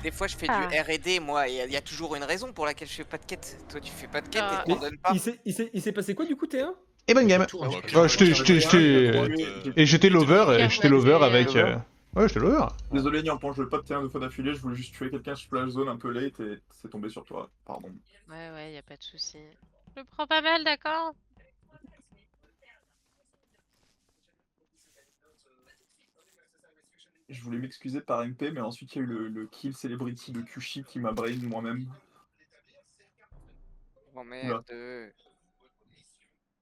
Des fois, je fais du Ah. R&D, moi, et il y a toujours une raison pour laquelle je fais pas de quête. Toi, tu fais pas de quête et Ah. t'en Mais donnes pas. il s'est passé quoi du coup T1? Et bonne Je game. tourne, Ouais, Bah, tu j'étais, as j'étais, T1, il a j'étais, tué, et j'étais lover, J'ai j'étais lover regardé, avec. Ouais, j'étais lover. Désolé Niampan, je voulais pas te T1 2 fois d'affilée, je voulais juste tuer quelqu'un splash zone un peu late et c'est tombé sur toi, pardon. Ouais, y a pas de souci. Je le prends pas mal, d'accord? Je voulais m'excuser par MP, mais ensuite il y a eu le kill celebrity de Kushi qui m'a brain moi-même. Oh Oula. merde.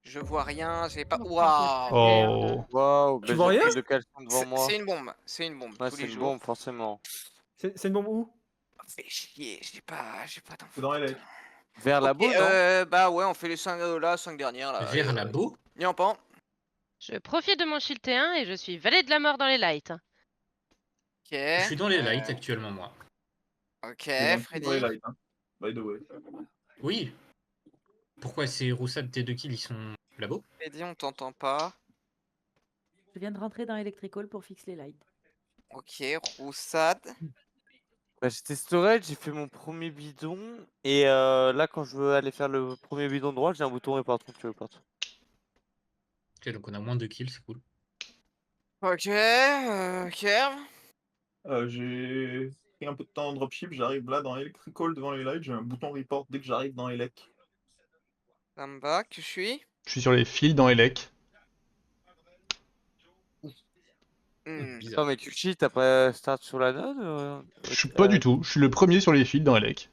Je vois rien, j'ai pas. Oh, Waouh! Oh. Waouh, Tu bah vois j'ai rien? pris de quelqu'un devant moi. C'est une bombe, c'est une bombe, Ouais, tous c'est les une jours. bombe, forcément. C'est une bombe où? Fais chier, j'ai pas d'infos. C'est dans LA. Vers la Ok, boue, non? bah ouais, on fait les 5 là, 5 dernières là. Vers la boue. Niampan. Je profite de mon shield T1 et je suis valet de la mort dans les lights. Ok. Je suis dans les lights actuellement, moi. Ok, C'est dans Freddy. les lights, hein. By the way. Oui. Pourquoi ces Roussad T2 kills, ils sont là-bas? Freddy, on t'entend pas. Je viens de rentrer dans Electrical pour fixer les lights. Ok, Roussad. Bah j'étais storage, j'ai fait mon premier bidon. Et là, quand je veux aller faire le premier bidon droit, j'ai un bouton report, donc tu report. Ok, donc on a moins de kills, c'est cool. Ok, Kerv. J'ai pris un peu de temps en dropship, j'arrive là dans Electrical devant les lights, j'ai un bouton report dès que j'arrive dans Elec. Ça me va, que je suis. Je suis sur les fils dans Elec. Non, mais Kushi, t'as pas start sur la node Je suis pas du tout. Je suis le premier sur les fils dans Elec.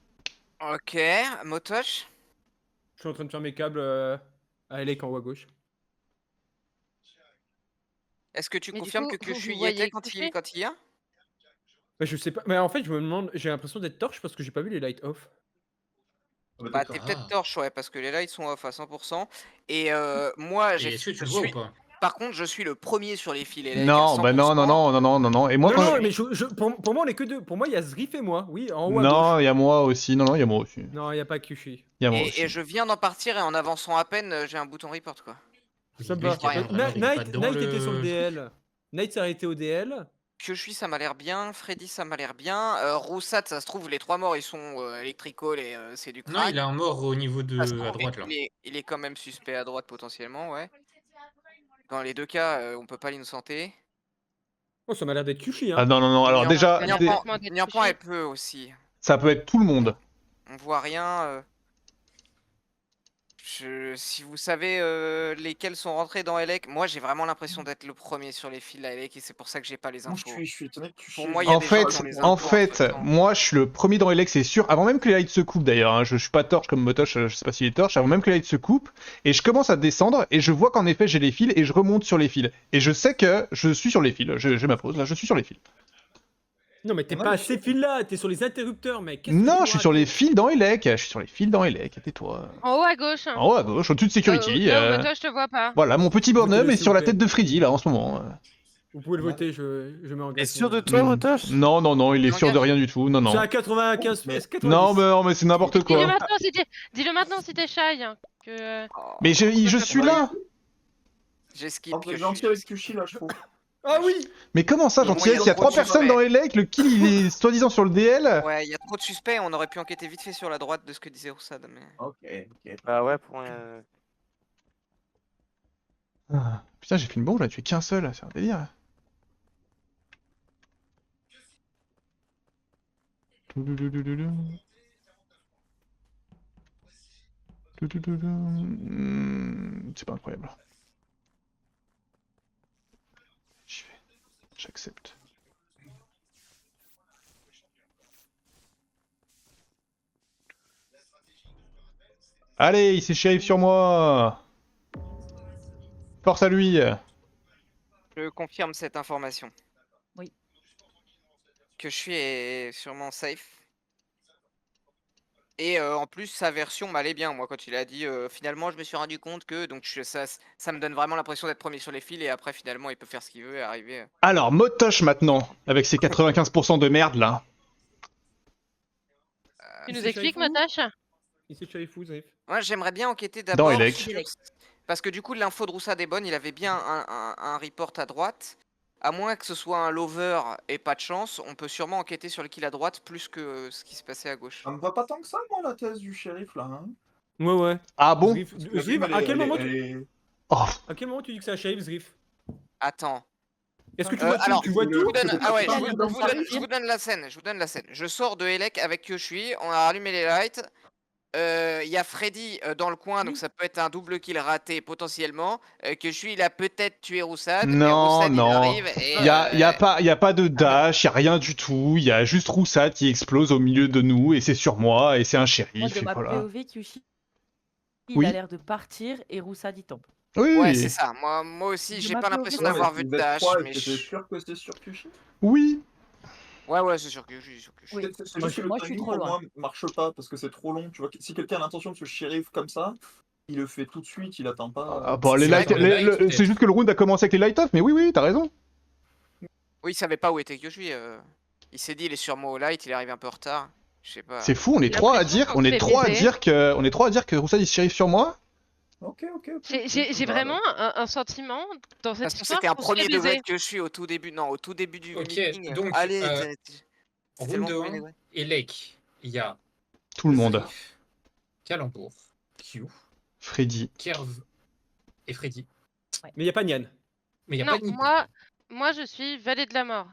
Ok, Motosh. Je suis en train de faire mes câbles à Elec en haut à gauche. Est-ce que tu Mais du confirmes coup, que je vous suis y voyez était quand Kushi il y a? Bah, je sais pas. Mais en fait, je me demande, j'ai l'impression d'être torche parce que j'ai pas vu les lights off. Bah, t'es peut-être Ah. torche, ouais, parce que les lights sont off à 100%. Et moi, Et est-ce que tu le vois ou pas? Par contre, je suis le premier sur les fils Elec. Non, bah non, non, non, non, non, non, non. Et moi, Non, quand non, mais pour moi, on est que deux. Pour moi, il y a Zrif et moi. Oui, en haut à Non, gauche. il y a moi aussi. Non, non, il y a moi aussi. Non, il y a pas Kushi. Il y a moi Et aussi. je viens d'en partir et en avançant à peine, j'ai un bouton report, quoi. Ça me Lui, va. ce qui est bien, vraiment, il est pas Knight dans était sur le le... DL. Knight s'est arrêté au DL. Que je suis, ça m'a l'air bien. Freddy, ça m'a l'air bien. Roussat, ça se trouve, les 3 morts, ils sont electrical et c'est du Non, crack. il a un mort au niveau de... Ça se à trouve, droite, là. il est quand même suspect à droite, potentiellement, ouais. Dans les 2 cas, on peut pas l'innocenter. Oh, ça m'a l'air d'être Kushi, hein. Ah non, non, non. Alors déjà, Niampan, elle peut aussi. ça peut être tout le monde. On voit rien. Si vous savez lesquels sont rentrés dans Elec, moi j'ai vraiment l'impression d'être le premier sur les fils à Elec et c'est pour ça que j'ai pas les Moi infos. je suis étonné que tu Pour moi, il y a En des gens fait, qui ont les en infos fait, entre-temps. moi je suis le premier dans les legs, c'est sûr. Avant même que les lights se coupent d'ailleurs, hein. Je suis pas torche comme Motosh, je sais pas s'il est torche. Avant même que les lights se coupent, et je commence à descendre et je vois qu'en effet j'ai les fils et je remonte sur les fils. Et je sais que je suis sur les fils. J'ai ma pause là, je suis sur les fils. Non, mais t'es pas à ces fils là, t'es sur les interrupteurs, mec. Qu'est-ce que Non, tu je suis sur les racontes fils dans Elec. Je suis sur les fils dans Elec. Tais-toi. En haut à gauche. En haut à gauche, au-dessus de security. Non, mais toi, je te vois pas. Voilà, mon petit bonhomme Votez-le, est s'il sur vous la plaît. tête de Freddy là en ce moment. Vous pouvez le voter, je m'engage. T'es sûr de toi, Motosh? Non, non, non, il est sûr de rien du tout. Non, non. C'est à 95, 90. Non, mais c'est n'importe Dis-le quoi. maintenant si t'es shy. Que... Mais je suis là. J'ai skip. Oh, c'est gentil avec Kushi là, je trouve. Ah oui. Mais comment ça, Et gentil? moi, Il y a 3 personnes dans Elec, le kill il est soi-disant sur le DL. Ouais, il y a trop de suspects, on aurait pu enquêter vite fait sur la droite de ce que disait Roussad. Mais... Ok, ok. Bah ouais, pour Ah, putain, j'ai fait une bombe, j'en ai tué qu'un seul, c'est un délire. C'est pas incroyable. J'y vais. J'accepte. Allez, il s'est shérif sur moi. Force à lui. Je confirme cette information. Oui. Que je suis sûrement safe. Et en plus, sa version m'allait bien, moi, quand il a dit finalement, je me suis rendu compte que. Donc, ça me donne vraiment l'impression d'être premier sur les fils, et après, finalement, il peut faire ce qu'il veut et arriver. Alors, Motosh maintenant, avec ses 95% de merde là. Tu nous C'est expliques, Sharifou Motosh? Il s'est shérif où, Zrif? Moi, j'aimerais bien enquêter Dans d'abord Elec. sur. Parce que du coup, l'info de Roussad est bonne, il avait bien un report à droite. À moins que ce soit un lover et pas de chance, on peut sûrement enquêter sur le kill à droite plus que ce qui se passait à gauche. Ça me va pas tant que ça, moi, la thèse du shérif, là. Hein. Ouais, ouais. Ah bon? Zrif, Parce que la Zrif, game, à quel moment Oh, à quel moment tu dis que c'est un shérif, Zrif? Attends. Est-ce que tu vois tout? Alors, Tu vois je tout? vous donne, C'était ah ouais, pas je mal vous, dans je vous le donne, shérif. je vous donne la scène. Je vous donne la scène. Je sors de Elec avec Kyushui, on a allumé les lights. Il y a Freddy dans le coin, donc ça peut être un double kill raté potentiellement. Kyushui, il a peut-être tué Roussad, mais non, Roussad il non. arrive et. Y a pas de dash, y a rien du tout. Y a juste Roussat qui explose au milieu de nous et c'est sur moi et c'est un Moi, shérif de et ma voilà. POV, Kyushi, il Oui. a l'air de partir et Roussad y tombe. Oui, Ouais, oui. c'est ça. Moi aussi, De j'ai ma pas POV, l'impression c'est d'avoir ça. vu de Vous êtes dash, 3, mais est-ce que t'es sûr que c'est sur Kyushu? Oui. ouais, c'est sûr que je suis sûr que je suis. Oui. C'est Moi, juste que le moi, je suis timing, trop pour loin. moi, marche pas, parce que c'est trop long. Tu vois, si quelqu'un a l'intention de se shérif comme ça, il le fait tout de suite, il attend pas. Ah, bon, C'est les vrai light, que le light, peut-être. c'est juste que le round a commencé avec les light off, mais oui, t'as raison. Oui, il savait pas où était Kyushui. Il s'est dit, il est sur moi au light, il est arrivé un peu en retard. Je sais pas. C'est fou, on est J'ai trois à l'impression dire, qu'on on se est fait trois à baiser. dire que Roussat il se shérif sur moi. Ok. J'ai Bah, vraiment un sentiment dans De toute cette façon, histoire c'était un qu'on se fait premier degré baiser. de Kyushui au tout début. Non, au tout début du Ok, meeting. donc, Allez, c'est Round tellement premier 1, degré. Elec, il y a Tout le monde. Zrif, Calembour, Q, Freddy. Kerv et Freddy. Mais y a pas Nian. Mais il n'y a Non, pas Nick. moi je suis valet de la mort,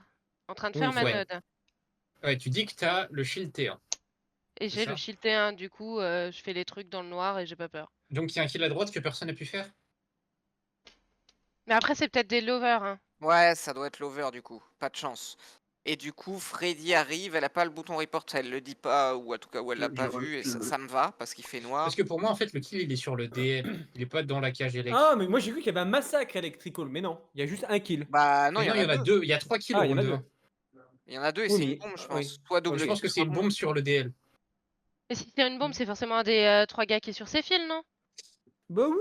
en train de faire Oui, ma ouais. node. Ouais, tu dis que t'as le shield T1. Et C'est j'ai ça. le shield T1, du coup, je fais les trucs dans le noir et j'ai pas peur. Donc il y a un kill à droite que personne n'a pu faire. Mais après, c'est peut-être des lovers, hein. Ouais, ça doit être l'over du coup. Pas de chance. Et du coup, Freddy arrive, elle a pas le bouton report, elle le dit pas, ou en tout cas, où elle l'a Je pas vu, et recule. ça me va, parce qu'il fait noir. Parce que pour moi, en fait, le kill il est sur le DL. Il est pas dans la cage Elec. Ah, mais moi j'ai cru qu'il y avait un massacre Electrical, mais non, il y a juste un kill. Bah non, Mais il non, il y en a deux. deux. Il y a 3 kills Ah, au il y en a round 2. deux. Il y en a deux et Oui, c'est mais- une bombe, je oui. pense. Soit double Je pense que c'est une bombe sur le DL. Mais si c'est une bombe, c'est forcément un des 3 gars qui est sur ses fils, non? Bah oui.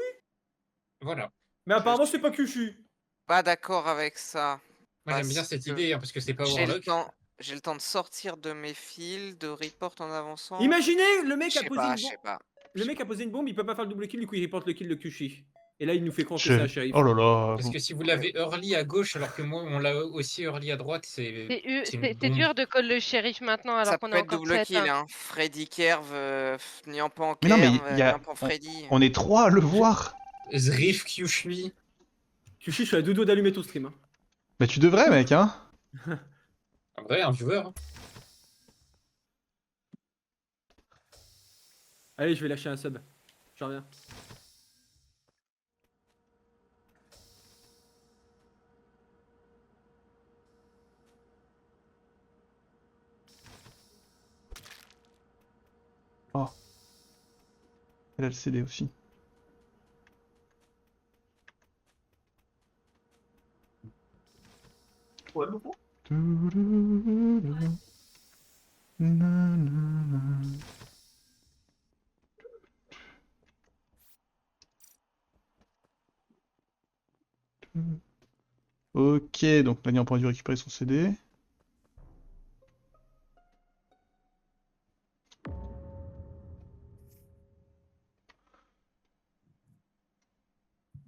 Voilà. Mais apparemment c'est pas Kyushu. Pas d'accord avec ça. Moi j'aime Parce bien cette que idée, hein, parce que c'est pas J'ai le Warlock. temps. J'ai le temps de sortir de mes fils, de report en avançant. Imaginez, le Je mec a sais posé pas, une je sais bombe. pas. Le mec a posé une bombe, il peut pas faire le double kill, du coup il reporte le kill de Kyushi. Et là il nous fait croire que Je- c'est un shérif. Oh là là. Parce que si vous l'avez early à gauche, alors que moi on l'a aussi early à droite, c'est une C'est bombe. dur de call le shérif maintenant alors Ça qu'on peut est être encore double 7. kill, hein. Freddy Kerv, Niampan Mais non, mais Kerv, y a- Niampan Freddy. On est trois à le voir. Zrif, Kyushui. Kyushi, je suis à deux doigts d'allumer ton stream. Hein. Mais tu devrais, mec, hein. En vrai, un viewer. Hein. Allez, je vais lâcher un sub. Je reviens. Elle a le CD aussi. Ouais, mais bon. Ok, donc Nani a dû récupérer son CD.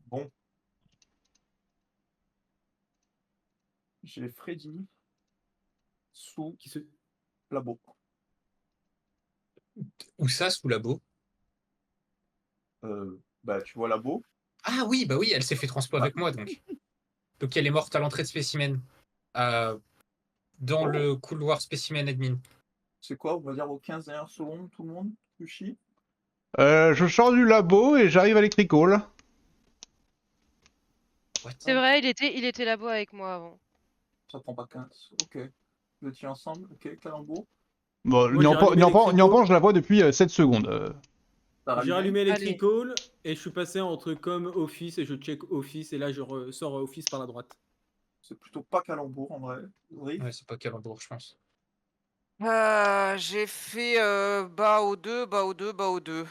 Bon. J'ai Freddy sous Qui se... labo. Où ça, sous labo? Bah, tu vois labo. Ah oui, bah oui, elle s'est fait transpo avec moi donc. Donc elle est morte à l'entrée de spécimen. Dans Oh. le couloir spécimen admin. C'est quoi, on va dire aux 15 dernières secondes, tout le monde? Kyushi? Je sors du labo et j'arrive à l'Electrical. What? C'est vrai, il était labo avec moi avant. Ça prend pas 15. Ok. Vous étiez ensemble? Ok, calembour. Bon, Moi, j'ai rallumé Niampan, je la vois depuis 7 secondes. T'as J'ai rallumé? rallumé Electrical et je suis passé entre com Office et je check Office et là je ressors Office par la droite. C'est plutôt pas calembour en vrai. Oui. Ouais, c'est pas Calembour, je pense. J'ai fait bas au 2, bas au 2, bas au 2.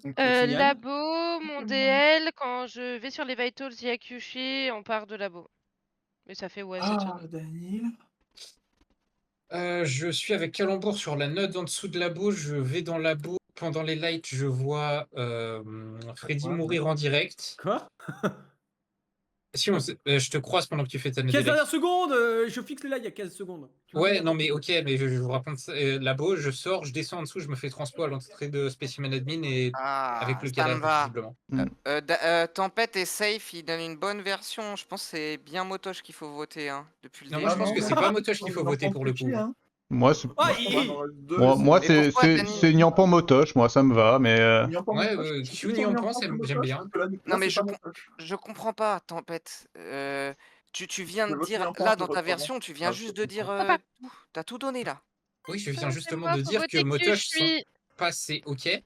Donc, Nian. Labo, mon DL, quand je vais sur les vitals, il y a Kyushi, on part de labo. Mais ça fait ouais, 7 sur Ah, 9. Daniel. Je suis avec Calembour sur la node en dessous de labo. Je vais dans labo pendant les lights, je vois Freddy mourir en direct. Quoi? Si, je te croise pendant que tu fais ta 15 Nedelec. dernières secondes, je fixe les lights il y a 15 secondes. Tu Ouais, vois non, mais ok, mais je vous raconte ça. Labo, je sors, je descends en dessous, je me fais transpo à l'entrée de Specimen Admin et avec le ça cadavre, me va. visiblement. Tempête et Safe, ils donnent une bonne version. Je pense que c'est bien Motoche qu'il faut voter hein, depuis le Non, début. moi je pense que c'est pas Motoche qu'il faut voter pour le coup. Moi, c'est Ah, moi, Mais c'est pourquoi, c'est Dani c'est Nyampan Motoche, moi ça me va, mais Ouais, Q Nyampan, j'aime bien. Non, mais je comprends pas, Tempête. Tu viens de vote dire, Nyampan, là je dans vote ta pas, version, tu viens Ah, juste je de dire comprends pas. tout. T'as tout donné là. Oui, je viens C'est justement moi, de faut dire que voter Motoche sont Kyushui. passés ok.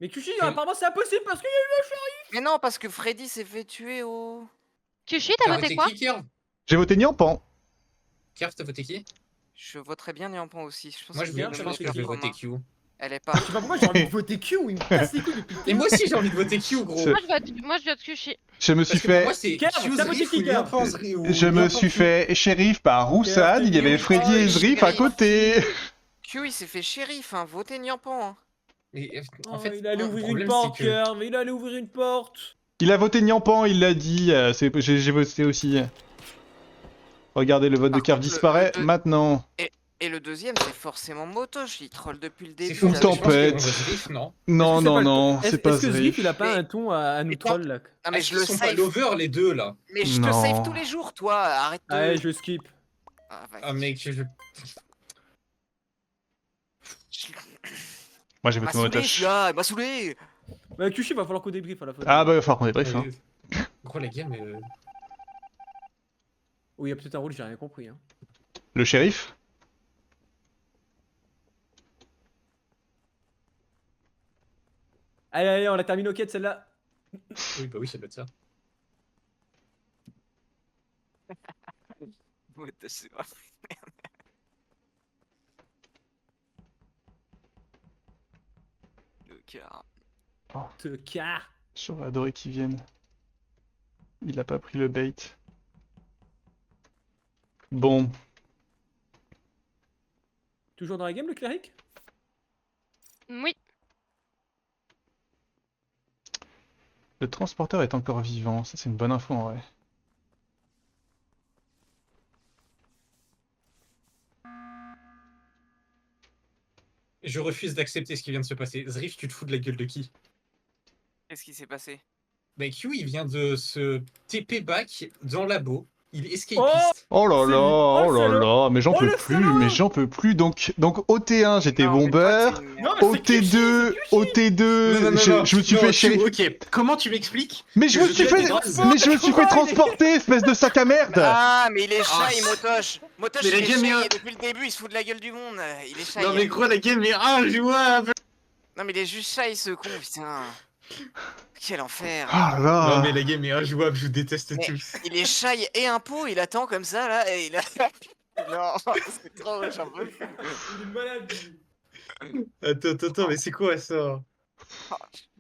Mais Kushi, apparemment c'est impossible parce que. Mais non, parce que Freddy s'est fait tuer au. Kyushui, t'as T'as voté voté quoi? qui, Kerv? j'ai voté Nyampan. Kerv, t'as voté qui? Je voterais bien Nyampan aussi. Je pense Moi, que je c'est pense une pense que que je vais bonne voter forme, hein. Q. Elle est pas. Je sais pas pourquoi j'ai envie de voter Q, il me casse les couilles depuis. Et moi aussi, j'ai envie de voter Q, gros. C'est- Moi je vote Kyushui. Je me suis Parce que pour fait, moi, c'est Kerv, Q t'as voté Zrif qui, ou Kerv Nyampan Zrif ou je me Nyampan suis Q. fait shérif par Roussad, il y avait Freddy et Zrif à côté. Q, il s'est fait shérif, hein. Votez Nyampan. Hein. Mais en Oh, fait, il allait le ouvrir une problème, porte, c'est que Kerv, il allait ouvrir une porte. Il a voté Nyampan, il l'a dit, j'ai voté aussi. Regardez, le vote de Par Kerv contre, disparaît maintenant. Et le deuxième, c'est forcément Motoche. Il troll depuis le c'est début. faux. là. Ou Je pense qu'on Tempête. vote Zrif, non? Non, Est-ce que non, c'est non, pas- c'est pas Est-ce que Zrif, il a Zrif. pas un ton à nous Mais troll là? Non, mais Est-ce je qu'ils le sont pas save. l'over, les deux, là? Mais je te Non. save tous les jours, toi. Arrête de. Allez, je skip. Ah, vas-y. Ah, mec, Je- Moi j'ai Il m'a voté saoulé, Motoche. celui-là. Il m'a saoulé. Bah, Kushi, va falloir qu'on débrief à la fin. Ah bah il va falloir qu'on débriefe. Hein. Gros, la game, Oui, il y a peut-être un rôle, j'ai rien compris. Hein. Le shérif? Allez, allez, on la termine au quête celle-là. Oui, bah oui, ça doit être ça. Motoche, c'est vrai. Le car. Te car. J'aurais adoré qu'il vienne. Il a pas pris le bait. Bon, Toujours dans la game, le cléric? Oui. le transporteur est encore vivant, ça c'est une bonne info en vrai. Je refuse d'accepter ce qui vient de se passer. Zrif, tu te fous de la gueule de qui? Qu'est-ce qui s'est passé? Bah, Q, il vient de se TP back dans labo. Il est escapiste. Oh là C'est- là, oh, oh là salaud. là, mais j'en Oh, peux le plus, salaud. mais j'en peux plus. Donc au T1 j'étais Non, mais toi, bombeur, t'es une Non, merde. mais au c'est Kushi, T2, c'est au Kushi. T2, je me suis fait shérif. Ok, comment tu m'expliques? Mais je que me je suis dois fait, être grave. mais je me suis fait transporter, espèce de sac à merde. Ah, mais il est Ah, shy, Motoche. Motoche, mais la il est game shy. est- Depuis le début, il se fout de la gueule du monde. Il est shy. Non, mais gros, la game est injouable. Non, mais il est juste shy, ce con, putain. Quel enfer. Ah là. Non, mais la game est injouable, je vous déteste Mais- tous. Il est shy et impôt, il attend comme ça, là, et il a... Non, c'est trop, j'en peux plus. Il est malade. Attends, mais c'est quoi ça? Oh,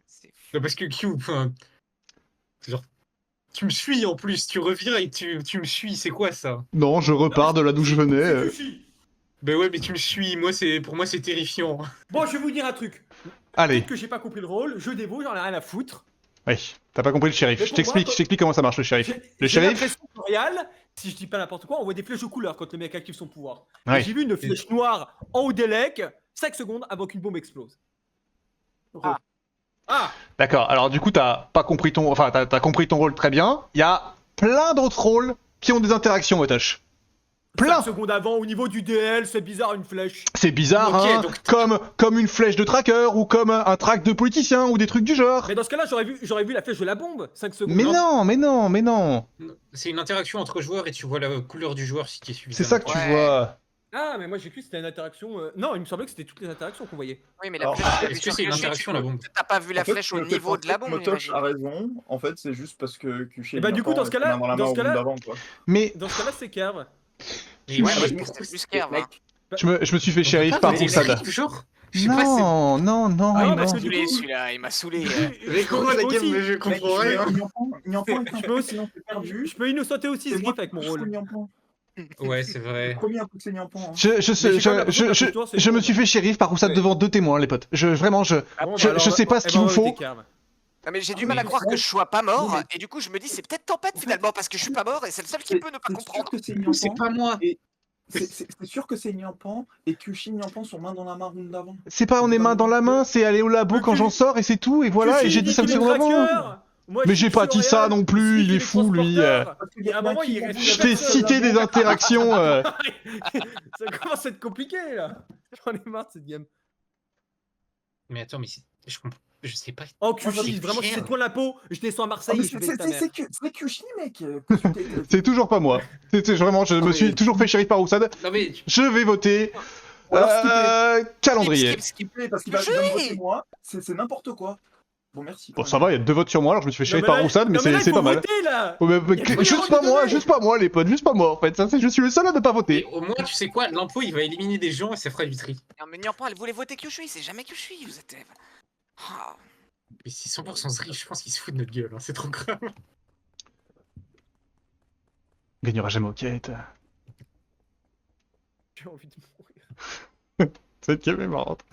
c'est fou. Non, parce que Q, enfin, genre, tu me suis en plus, tu reviens et tu me suis, c'est quoi ça? Non, je repars de là d'où je venais. C'est Kushi. Ben ouais, mais tu me suis, pour moi c'est terrifiant. Bon, je vais vous dire un truc. Allez, Peut-être que j'ai pas compris le rôle, je dévoue, j'en ai rien à foutre. oui, t'as pas compris le shérif. Mais Je pour t'explique, moi, je t'explique comment ça marche le shérif. J'ai Le j'ai shérif l'impression que Royal, si je dis pas n'importe quoi, on voit des flèches aux couleurs quand le mec active son pouvoir. Et Ouais. j'ai vu une flèche noire en haut des lecs, 5 secondes avant qu'une bombe explose. Ah. Ah. D'accord, alors du coup t'as pas compris ton... Enfin, t'as compris ton rôle très bien. Il y a plein d'autres rôles qui ont des interactions, Motoche. Plein. 5 secondes avant, au niveau du DL, c'est bizarre une flèche. C'est bizarre, Ok, hein, donc comme une flèche de tracker, ou comme un track de politicien, ou des trucs du genre. Mais dans ce cas-là, j'aurais vu la flèche de la bombe, 5 secondes. Mais non, mais non, mais non. C'est une interaction entre joueurs et tu vois la couleur du joueur si tu es suffisamment. C'est ça que tu Ouais. vois. Ah, mais moi j'ai cru que c'était une interaction. Non, il me semblait que c'était toutes les interactions qu'on voyait. Oui, mais la Alors, flèche... est-ce que c'est une interaction, la bombe? T'as pas vu la En fait, flèche au le fait niveau de la que bombe, Motoche j'imagine. a raison. En fait, c'est juste parce que Kushi Et bah, du coup, dans ce cas-là- dans ce cas-là- Mais Dans ce cas-là, c'est Kerv. Mais Ouais, ouais, parce mais que c'était plus Kerv, hein. je me suis fait shérif par mais Roussad. Zrif, genre, je sais pas, Non, non, non, Ah, Il non, m'a parce non. que du saoulé, coup- celui-là, il m'a saoulé. Mais gros, la game, aussi. je comprends rien. Je peux aussi. Je peux innocenter aussi Zgif avec mon rôle. Ouais, c'est vrai. Premier à pousser Niampan. Hein. Je me suis fait shérif par Roussad Ouais. devant 2 témoins, les potes. Vraiment, je Bon, je- bah je alors, sais pas ce qu'il vous faut. Ah, mais j'ai du Ah, mal à mais croire que je sois pas mort, Non, mais- et du coup je me dis c'est peut-être Tempête En fait- finalement parce que je suis pas mort et c'est le seul qui peut ne pas C'est sûr comprendre. que c'est C'est Niampan. pas moi. C'est sûr que c'est Niampan et Kyushi Niampan sont main dans la main round d'avant. C'est pas on est main dans la main, c'est aller au labo Le quand cul- j'en sors et c'est tout, et voilà, et j'ai dit 5 secondes avant. Mais j'ai pas dit ça non plus, il est fou lui. Parce qu'il y À un moment, il reste Je t'ai cité des interactions. Ça commence à être compliqué là. J'en ai marre de cette game. Mais attends, mais je comprends. Je sais pas. Oh, c'est Kyushi, vraiment, si c'est toi la peau, je descends à Marseille et je vais ta mère. C'est Kyushi, mec. C'est toujours pas moi. Vraiment, je me suis toujours fait shérif par Roussad. Non mais Je vais voter. Ou alors, skipper. Calendrier. Skipper parce qu'il va me voter moi. C'est n'importe quoi. Bon, merci. Bon, ça va, il y a 2 votes sur moi, alors je me suis fait shérif par Roussad, mais Non, là, c'est il pas faut mal. voter, là. Oh, mais, Il faut juste lui pas donner. moi, les potes, juste pas moi en fait. Je suis le seul à ne pas voter. au moins, tu sais quoi, l'impôt il va éliminer des gens et ça fera du tri. Non mais Niampan elle voulait voter Kyushui, c'est jamais Kyushui, vous êtes... Ah. Mais si 100% Zri, je pense qu'il se fout de notre gueule, hein, c'est trop grave. Gagnera jamais au quête. J'ai envie de mourir. Cette game est marrante.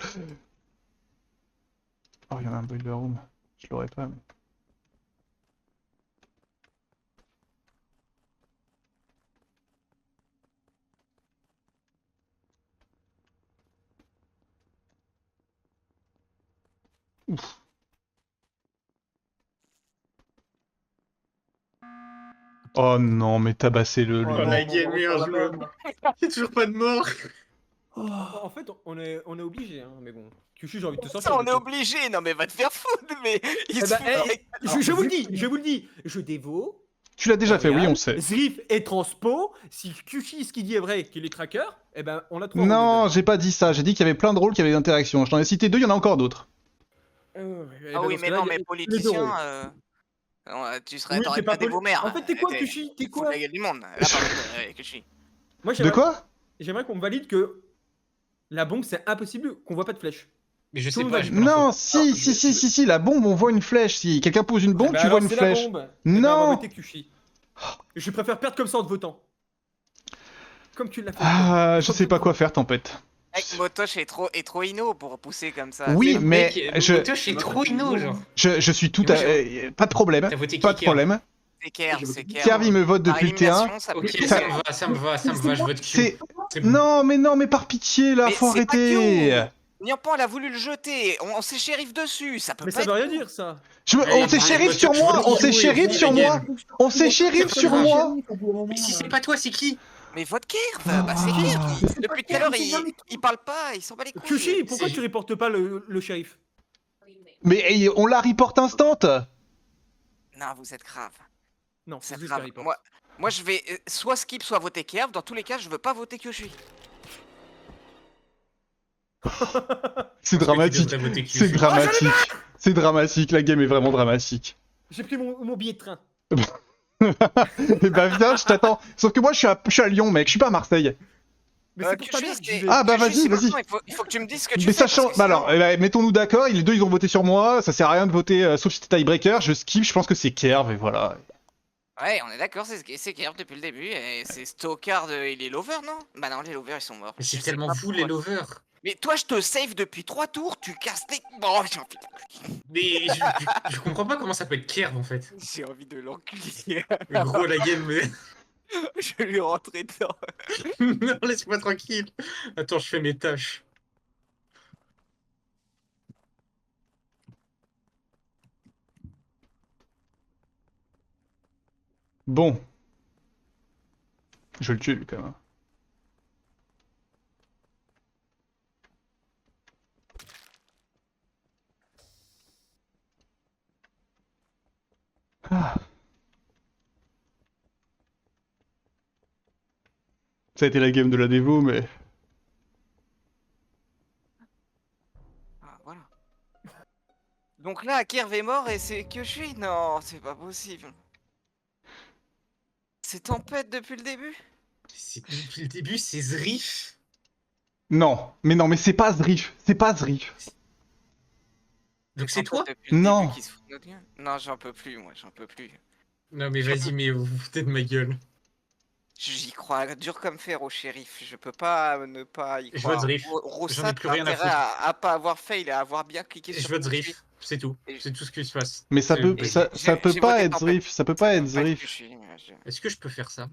Oh, il y en a un boiler room. Je l'aurais pas, mais. Ouf. Oh non, mais tabassez-le, lui. Oh, On a non, gagné on un va joueur. faire Il y a toujours pas de mort. Oh. En fait, on est obligé, hein, mais bon. Kyushi, j'ai envie de te Ça sortir. on est obligé, non mais va te faire foutre, mais... Il Eh se ben, fout avec- je vous le dis, je dévot. Tu l'as déjà fait, oui, on sait. Zrif et Transpo, si Kyushi ce qu'il dit est vrai, qu'il est tracker, eh ben on a 3 Non, j'ai pas dit ça. J'ai dit qu'il y avait plein de rôles, qu'il y avait des interactions. Je t'en ai cité 2, il y en a encore d'autres. Ah oui mais non mais politicien... non, Oui, t'aurais t'es pas pas des poli- beaux-mères. En fait, t'es quoi, Kyushi? T'es quoi? La gueule du monde. Là, par contre, Kyushi. Moi, De quoi? j'aimerais qu'on me valide que la bombe, c'est impossible qu'on voit pas de flèche. Mais je Tout sais le pas, monde j'ai a- pas Non, l'info. si, la bombe, on voit une flèche. Si quelqu'un pose une bombe, Eh ben tu vois alors, une c'est la flèche. bombe. Eh ben, on va Non. voter Kyushi. Je préfère perdre comme ça en te votant. Comme tu l'as fait. Ah, je sais pas quoi faire, Tempête. Mec, Motosh est trop inno pour pousser comme ça. Oui, Le mais mec, je- Motosh est trop inno, genre. Je suis tout Mais à... moi, pas de problème. T'as voté qui, Pas de Kerr? problème. C'est Kerr, c'est Kerr. Kerv, il me vote Par depuis le T1. élimination, ça peut- Ok, Ça- ça me va, je vote Q. C'est... C'est bon. Non, mais par pitié, là, Mais faut c'est pas arrêter. Niampan, elle a voulu le jeter. On s'est shérif dessus. Ça peut Mais pas ça veut être... rien dire, ça. On s'est shérif sur moi, on s'est shérif sur moi. On s'est shérif sur moi. Mais si c'est pas toi, c'est qui? Mais vote Kerr. Bah c'est Kerr. Depuis tout à l'heure, il parle pas. Il s'en bat les couilles. Kyushi, pourquoi tu reportes pas le shérif? Mais on la reporte instant. Non, vous êtes grave. Non, c'est C'est juste grave. la report. Moi, je vais soit skip, soit voter Kerr. Dans tous les cas, je veux pas voter Kyushi. C'est dramatique. C'est dramatique. C'est dramatique, la game est vraiment dramatique. J'ai pris mon billet de train. Et bah viens, je t'attends. Sauf que moi je suis à Lyon, mec, je suis pas à Marseille. Mais c'est pour ta mère que j'y vais. Ah, bah, Kyushi, vas-y, c'est vas-y. maintenant, Il faut que tu me dises ce que tu Mais fais. sachant, parce que bah sinon- alors, mettons-nous d'accord, les deux ils ont voté sur moi, ça sert à rien de voter, sauf si t'es tiebreaker, je skip, je pense que c'est Kerv, et voilà. Ouais, on est d'accord, c'est Kerr depuis le début. Et c'est Stokard, il est lover, non? Bah non, les lovers ils sont morts. Mais c'est Je sais tellement pas fou, les pourquoi. lovers. Mais toi, je te save depuis 3 tours, tu casses tes. Bon, j'ai envie, Mais je comprends pas comment ça peut être Kerv en fait. j'ai envie de l'enculer. Gros, la game. Je vais lui rentrer dedans. Non, laisse-moi tranquille. Attends, je fais mes tâches. Bon. Je vais le tuer lui quand même. Ah. Ça a été la game de la dévo, mais... Ah, voilà. Donc là, Kerv est mort et c'est que je suis. Non, c'est pas possible. C'est Tempête depuis le début? Depuis le début, c'est Zrif. Non, mais c'est pas Zrif, c'est pas Zrif. Donc c'est toi? Tempête depuis le Non. début qui se fout de notre gueule. Non, j'en peux plus, moi, j'en peux plus. Non mais vas-y, mais vous vous foutez de ma gueule. J'y crois dur comme fer au shérif. Je peux pas ne pas y Je croire. vote Riff. Rossat J'en ai a plus rien à intérêt à pas avoir fail et à avoir bien cliqué Je sur vote Kushi. Riff, c'est tout. C'est tout ce qui se passe. Mais ça C'est- peut, et- ça j'ai peut pas voté être tempête. Zriff, ça peut pas être Ça peut Zriff. Kushi, mais Est-ce que je peux faire ça?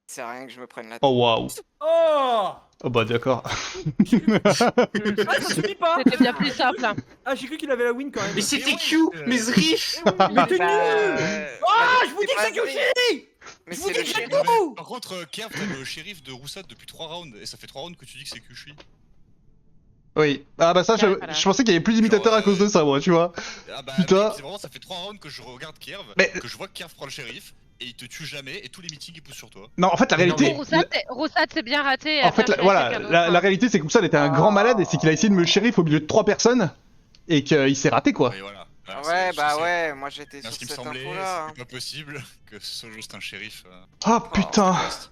c'est rien que je me prenne la tête. Oh waouh. Oh Oh bah d'accord. Ah, ça suffit pas C'était bien plus simple. Hein. Ah, j'ai cru qu'il avait la win quand même. Mais c'était Q! Mais Riff! Mais t'es Bah, nul Ah, je vous dis que c'est pas Kushi Mais Je vous c'est dis le que c'est shérif. tout Par contre, Kerv, t'as le shérif de Roussat depuis 3 rounds, et ça fait 3 rounds que tu dis que c'est Kushi. Oui. Ah bah ça, Ouais, voilà. je pensais qu'il y avait plus d'imitateurs à cause de ça, moi, tu vois. Ah bah, Putain. mec, c'est vraiment, ça fait 3 rounds que je regarde Kerv, Mais- que je vois que Kerv prend le shérif, et il te tue jamais, et tous les meetings ils poussent sur toi. Non, en fait, la Mais non, réalité. Roussat c'est bien raté. elle En fait, vient chercher voilà, quelqu'un d'autre, la hein. réalité c'est que ça, était un grand malade et c'est qu'il a essayé de me shérif au milieu de 3 personnes et qu'il s'est raté quoi. Et voilà. Voilà, Ouais, c'est- bah c'est- ouais, moi j'étais Moi, sur ce qui me cette semblait, info-là. c'était pas possible que ce soit juste un shérif. Oh putain, Reste.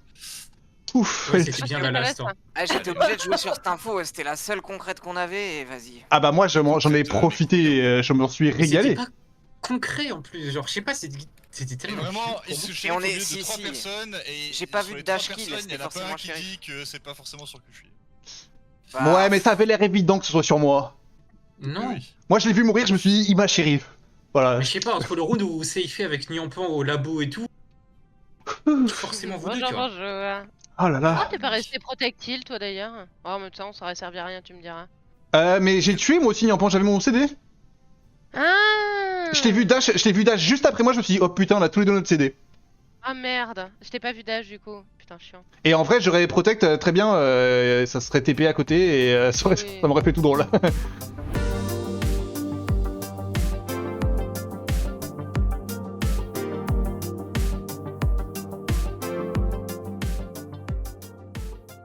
ouf. Ouais, elle c'était était- bien Ah, la c'est last. intéressant. Ah, j'étais obligé de jouer sur cette info, c'était la seule concrète qu'on avait, et vas-y. Ah bah moi j'en ai profité, je m'en suis Mais régalé. c'était pas concret en plus, genre je sais pas, c'était Et tellement. vraiment, chiant il pour se moi. shérif au on est- milieu si, de 3 si. personnes, et J'ai pas sur vu les de 3 dash kill, personnes, c'était il y en a pas forcément un qui shérif. dit que c'est pas forcément sur Kushi. Bah, Ouais mais ça avait l'air évident que ce soit sur moi. Non, Oui. Moi je l'ai vu mourir, je me suis dit il m'a shérif. Voilà. mais je sais pas, entre le round où c'est fait avec Niampan au labo et tout, forcément vous deux, tu vois. Bonjour. Oh là Pourquoi là. t'es pas resté protectile toi d'ailleurs? Oh mais ça on s'aurait servi à rien tu me diras. Mais j'ai tué moi aussi Niampan, j'avais mon CD. Ah Je t'ai vu dash juste après moi, je me suis dit oh putain on a tous les deux notre CD. Ah merde, je t'ai pas vu d'âge du coup. Putain chiant. Et en vrai j'aurais protect très bien, ça serait TP à côté et ça Oui. m'aurait fait tout drôle.